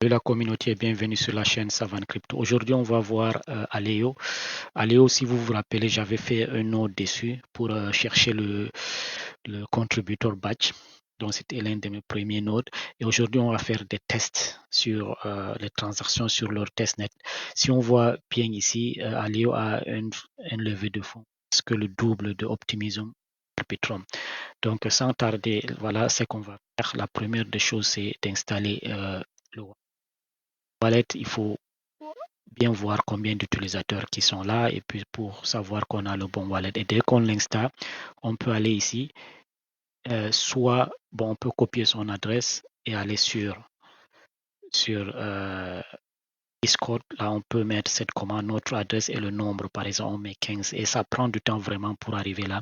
Salut la communauté et bienvenue sur la chaîne Savane Crypto. Aujourd'hui, on va voir Aleo. Aleo, si vous vous rappelez, j'avais fait un node dessus pour chercher le contributor batch. Donc, c'était l'un de mes premiers nodes. Et aujourd'hui, on va faire des tests sur les transactions sur leur testnet. Si on voit bien ici, Aleo a un levé de fonds, ce que le double de Optimism Arbitrum. Donc, sans tarder, voilà ce qu'on va faire. La première des choses, c'est d'installer le wallet. Il faut bien voir combien d'utilisateurs qui sont là et puis pour savoir qu'on a le bon wallet. Et dès qu'on l'installe, on peut aller ici, soit on peut copier son adresse et aller sur Discord. Là, on peut mettre cette commande, notre adresse et le nombre. Par exemple, on met 15 et ça prend du temps vraiment pour arriver là.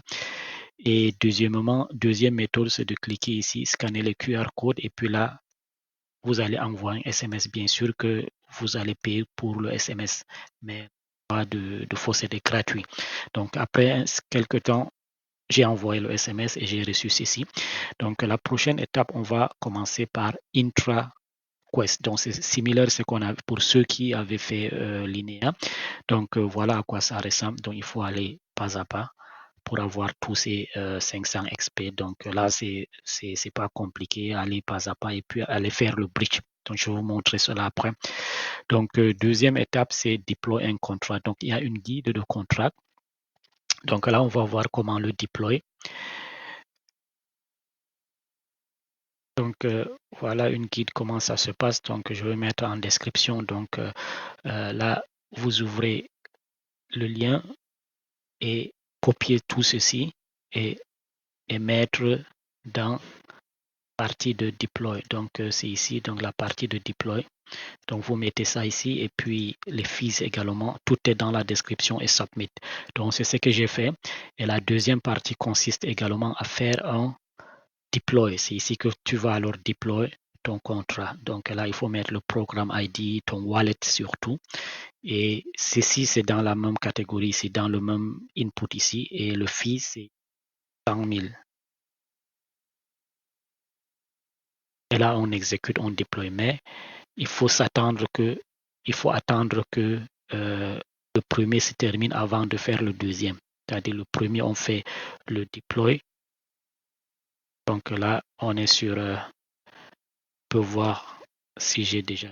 Et deuxième méthode, c'est de cliquer ici, scanner le QR code et puis là, vous allez envoyer un SMS. Bien sûr que vous allez payer pour le SMS, mais pas de faux, c'est gratuit. Donc, après quelques temps, j'ai envoyé le SMS et j'ai reçu ceci. Donc, la prochaine étape, on va commencer par IntraQuest. Donc, c'est similaire à ce qu'on a pour ceux qui avaient fait l'INEA. Donc, voilà à quoi ça ressemble. Donc, il faut aller pas à pas pour avoir tous ces 500 XP. Donc là, c'est pas compliqué, aller pas à pas et puis aller faire le bridge. Donc, je vais vous montrer cela après. Donc, deuxième étape, c'est deploy un contrat. Donc, il y a une guide de contrat. Donc là, on va voir comment le deploy. Donc, voilà une guide, comment ça se passe. Donc, je vais mettre en description. Donc, là, vous ouvrez le lien et copier tout ceci et mettre dans partie de deploy. Donc, c'est ici, donc la partie de deploy. Donc, vous mettez ça ici et puis les fees également. Tout est dans la description et submit. Donc, c'est ce que j'ai fait. Et la deuxième partie consiste également à faire un deploy. C'est ici que tu vas alors deploy ton contrat. Donc, là, il faut mettre le programme ID, ton wallet surtout. Et ceci, c'est dans la même catégorie, c'est dans le même input ici. Et le fee, c'est 100 000. Et là, on exécute, on déploie. Mais il faut attendre que le premier se termine avant de faire le deuxième. C'est-à-dire le premier, on fait le deploy. Donc là, on est sur, on peut voir si j'ai déjà.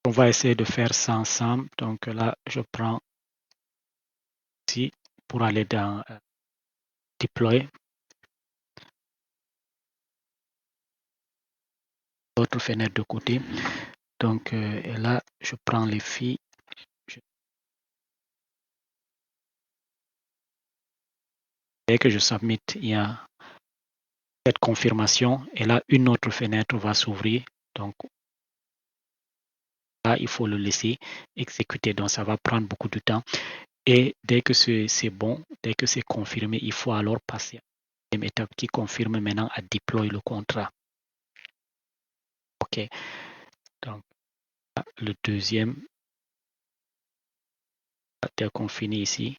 On va essayer de faire ça ensemble. Donc là, je prends ici pour aller dans deploy. L'autre fenêtre de côté. Donc et là, je prends les filles. Dès que je submit, il y a cette confirmation et là, une autre fenêtre va s'ouvrir. Donc là, il faut le laisser exécuter. Donc, ça va prendre beaucoup de temps. Et dès que c'est bon, dès que c'est confirmé, il faut alors passer à la deuxième étape qui confirme maintenant à deploy le contrat. OK. Donc, le deuxième, dès qu'on finit ici,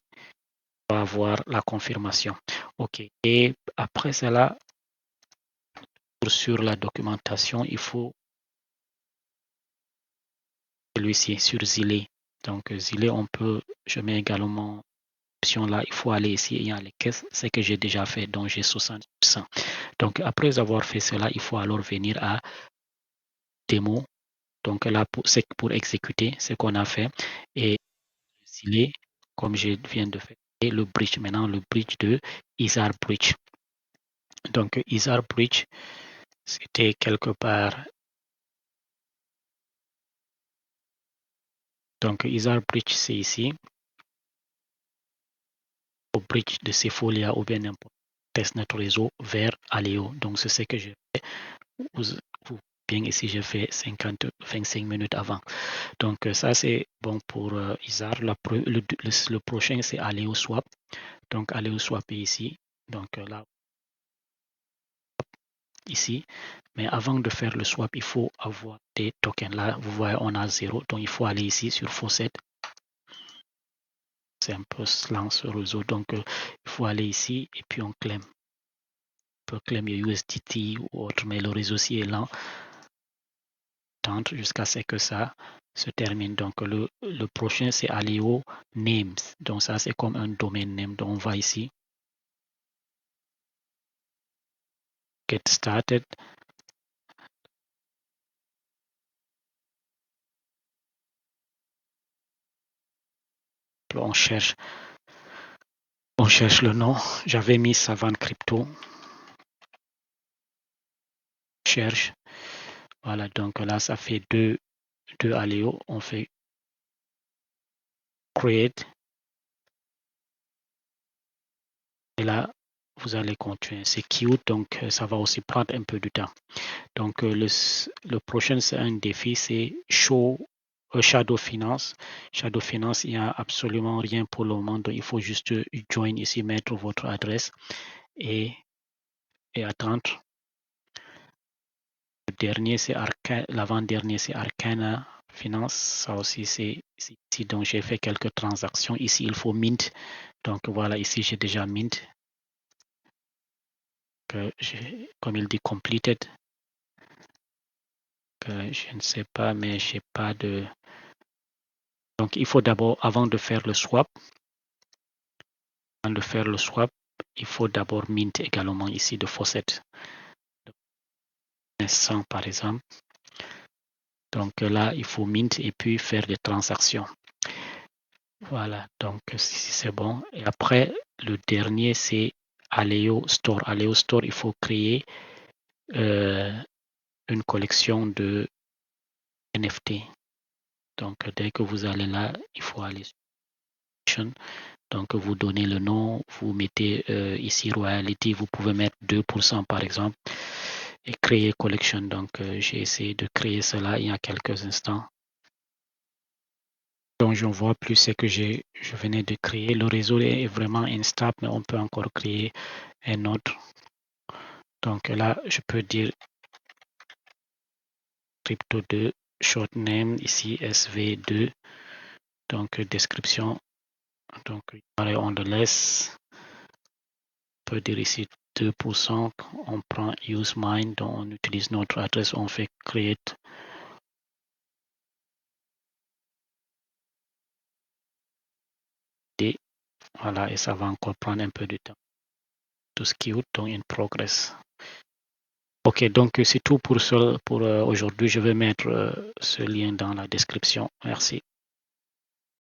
on va avoir la confirmation. OK. Et après cela, sur la documentation, il faut celui-ci sur Zilé. Donc, Zilé, je mets également option là, il faut aller ici, il y a les caisses, c'est que j'ai déjà fait, donc j'ai 60%. Donc, après avoir fait cela, il faut alors venir à démo. Donc là, c'est pour exécuter ce qu'on a fait et Zilé, comme je viens de faire, et le bridge, maintenant le bridge de Isar Bridge. Donc, Isar Bridge, c'était quelque part. Donc, Isar Bridge, c'est ici. Au bridge de Sefolia ou bien n'importe testnet réseau vers Aleo. Donc, c'est ce que j'ai fait. Vous bien ici, j'ai fait 25 minutes avant. Donc, ça, c'est bon pour Isar. Le prochain, c'est Aleo Swap. Donc, Aleo Swap est ici. Donc, là, ici. Mais avant de faire le swap, il faut avoir des tokens. Là, vous voyez, on a 0. Donc, il faut aller ici sur Faucet. C'est un peu lent ce réseau, donc il faut aller ici et puis on claim. On peut claim USDT ou autre, mais le réseau aussi est lent. Attendre jusqu'à ce que ça se termine. Donc le prochain c'est Aleo Names. Donc ça c'est comme un domaine name. Donc on va ici. Get started. On cherche le nom. J'avais mis Savant Crypto. Cherche. Voilà, donc là ça fait deux Aleo. On fait create. Et là, vous allez continuer. C'est cute, donc ça va aussi prendre un peu de temps. Donc le prochain, c'est un défi, c'est Shadow Finance. Shadow Finance, il n'y a absolument rien pour le moment. Donc il faut juste join ici, mettre votre adresse et attendre. Le dernier, c'est l'avant-dernier, c'est Arcana Finance. Ça aussi, c'est ici. Donc j'ai fait quelques transactions. Ici, il faut mint. Donc voilà, ici, j'ai déjà mint. Comme il dit completed. Je ne sais pas, mais je n'ai pas de... Donc, il faut d'abord, avant de faire le swap, il faut d'abord mint également ici de faucet. 100 par exemple. Donc là, il faut mint et puis faire des transactions. Voilà, donc si c'est bon. Et après, le dernier, c'est Aleo Store. Aleo Store, il faut créer une collection de NFT. Donc, dès que vous allez là, il faut aller sur donc, vous donnez le nom, vous mettez ici royalty, vous pouvez mettre 2% par exemple et créer collection. Donc, j'ai essayé de créer cela il y a quelques instants. Donc, je ne vois plus ce que je venais de créer. Le réseau est vraiment instable, mais on peut encore créer un autre. Donc là, je peux dire crypto 2, short name, ici SV2. Donc, description. Donc, on le laisse. On peut dire ici 2%. On prend use mine, donc on utilise notre adresse, on fait create. Voilà, et ça va encore prendre un peu de temps. Tout ce qui est donc in progress. Ok, donc c'est tout pour aujourd'hui. Je vais mettre ce lien dans la description. Merci.